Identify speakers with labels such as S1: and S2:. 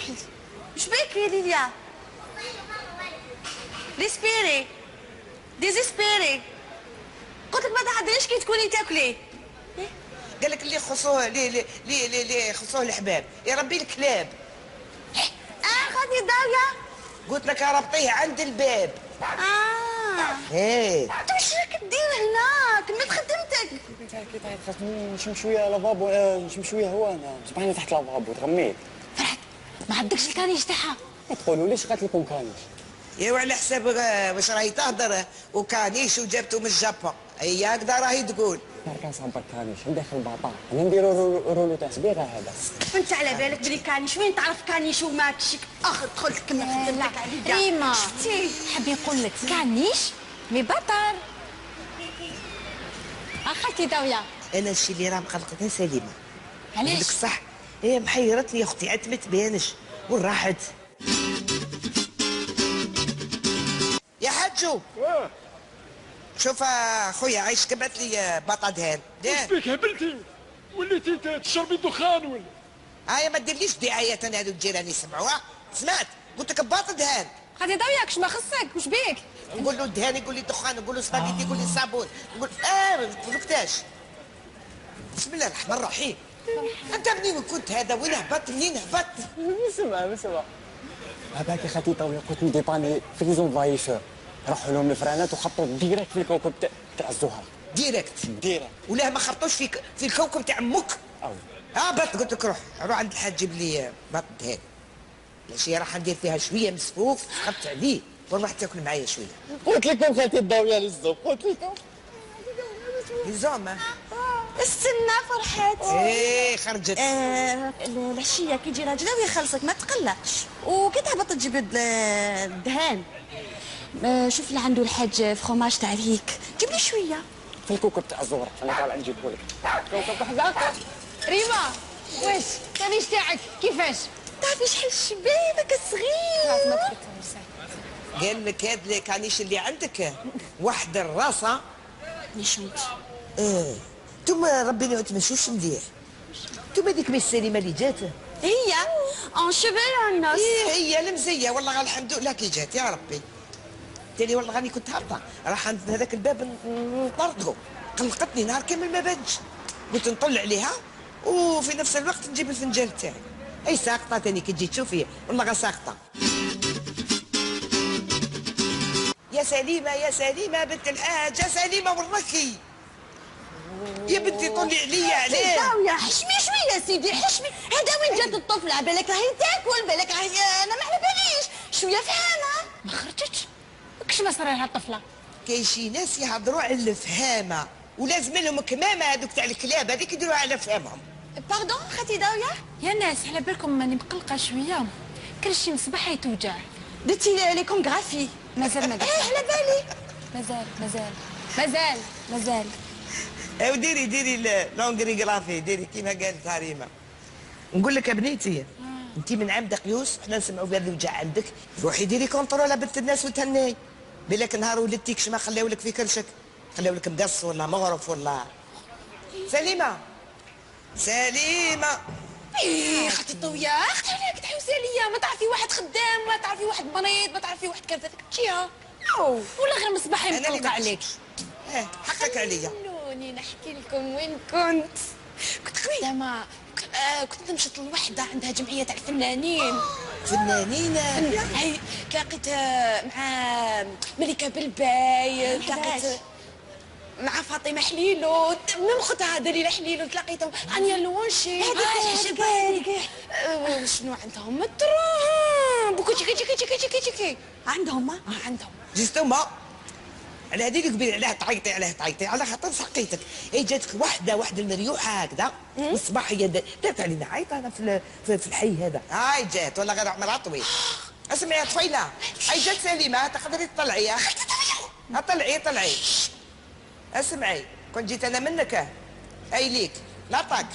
S1: روحي. مش بيك يا ليليا؟ ريسبيري ديزيسبيري. قلت لك ما تعديش كي تكوني تاكلي.
S2: قال لك اللي خصوه اللي خصوه الحباب يا ربي الكلاب.
S1: خذي الداويه.
S2: قلت لك ربطيه عند الباب. ايه
S1: انت واش راك دير هنا؟ كملت خدمتك.
S3: خاصني نشم شويه لافابو، نشم شويه هوا. انا سبحاني تحت لافابو تغميت.
S1: فرحت ما عندكش الكانيش تاعها؟
S3: ما تقولوليش قالت لكم كانيش.
S2: يا وعلى حساب واش راهي تهضر وكانيش وجابته من الجابون. هي هكذا راهي تقول.
S3: كان صبر كانيش ندخل باطا انا نديرو رولو تاع صبيغه هذا.
S1: انت على بالك بلي كانيش وين تعرف كانيش وماكشك؟ دخلت كمل خدمتك عليا.
S4: ريما
S1: شفتي
S4: حبي يقول لك كانيش مي بطر. اخالتي داويه
S2: انا الشي اللي راه مقلقتها سليمه.
S4: علاش؟
S2: عندك صح، هي محيرتني يا اختي عاد ما تبانش وين راحت. يا حجو شوف خويا عايش كبت لي بطا دهان.
S5: واش بك هبلتي؟ وليتي تشربي دخان ولا؟
S2: هاي ما ديرليش دعايات انا هذو الجيران يسمعوها. سمعت قلت لك باطا دهان.
S4: خدي داويه كش ما خصك واش بيك؟
S2: نقول له دهان يقول لي دخان، نقول له سباغيتي يقول لي صابون، نقول ما فهمتاش. بسم الله الرحمن الرحيم. انت منين كنت هذا؟ وين هبطت؟ منين هبطت؟
S3: بسمع هذاك خالتي داويه قلت نديباني في لي زونفايشور، راحوا لهم الفرانات وخبطوا ديريكت في الكوكب تاع الزهره.
S2: ديريكت
S3: ديريكت
S2: ولا ما خبطوش في الكوكب تاع امك؟ بط قلت لك روح عند الحاج جيب لي بط دهان. ماشي راح ندير فيها شويه مسفوف خبط عليه ونروح تاكل معايا شويه.
S3: قلت لكم خالتي داويه للزوم، قلت لكم
S2: لزوم.
S1: استنى فرحات.
S2: ايه خرجت.
S1: العشيه كي يجي راجل ويخلصك ما تقلقش، وكي تهبط تجيب الدهان شوف اللي عنده الحاج فخوماج تاع الهيك جيب لي شويه.
S3: في الكوكب تاع الزهره انا طالع نجيبه لك. كوكب وحدك.
S4: ريما واش كانيش تاعك كيفاش؟
S1: تعرفي شحال شبابك الصغير.
S4: خلاص ما تفكرش.
S2: قال لك هاد اللي كانيش اللي عندك واحد الراسه
S1: نشوت.
S2: انتوما ربي ما تمشوش مليح. انتوما ديك مي السليمه اللي جات
S1: هي اون شوفي الناس.
S2: هي المزيه والله الحمد لله كي جات يا ربي. تالي والله غاني كنت هابطه راح عند هذاك الباب نطردو، قلقتني نهار كامل ما بانش. قلت نطل عليها وفي نفس الوقت نجيب الفنجان تاعي. اي ساقطه تاني كي تجي تشوفي والله غا ساقطه. يا سليمه يا سليمه بنت الحاج، يا سليمه والركي يا بنتي طلي عليا عليه.
S1: داويه حشمي شويه سيدي حشمي. هذا وين جات الطفله؟ بالك راهي تاكل، بالك راهي انا ما على باليش. شويه فهمه.
S4: ما خرجتش كش ما صرا لها الطفله.
S2: كاين شي ناس يهضروا على الفهامه ولازم لهم كمامه هذوك تاع الكلاب هذيك يديروها على فهمهم.
S1: باردون خالتي داويه.
S4: يا ناس على بالكم ماني مقلقه شويه، كرشي مصباح يتوجع.
S1: درتي لي كونغرافي؟
S4: مازال ما درتش.
S1: على بالي.
S4: مازال
S2: وديري لونغريغرافي ديري كيما قالت هريمه. نقول لك يا بنيتي انت من عام دقيوس حنا نسمعوا بهذا الوجع عندك، روحي ديري كونترول بنت الناس وتهني. بالك نهار ولدتي كش ما خلاو لك في كرشك، خلاو لك مقص ولا مغرف ولا. سليمه
S4: خالتي الضويه اختي عليك تحوسي عليا. ما تعرفي واحد خدام، ما تعرفي واحد مريض، ما تعرفي واحد كذا تجيها ولا غير مصباحي مقلقه عليك.
S2: حقك عليا.
S4: خلوني نحكي لكم وين كنت خدامه. كنت مشيت لوحده عندها جمعيه تاع الفنانين.
S2: هاي
S4: تلاقيت مع ملكه بلباي، تلاقيت مع فاطمه حليلو من اختها دليله حليلو، تلاقيتهم انيا لونشي. شنو عندهم الدراهم بوكي
S1: عندهم
S2: جستوما على هذيك قبيل عليها تعيطي على خاطر سقيتك. هي جاتك واحده المريوحه هكذا والصباح هي دارت علينا عيط انا في الحي هذا. هاي جات ولا غير عمرها طويل. اسمعي يا طفيله، هاي جات سليمه تقدري تطلعيها. طلعي اسمعي كنت جيت انا منك هاي ليك لا طاق.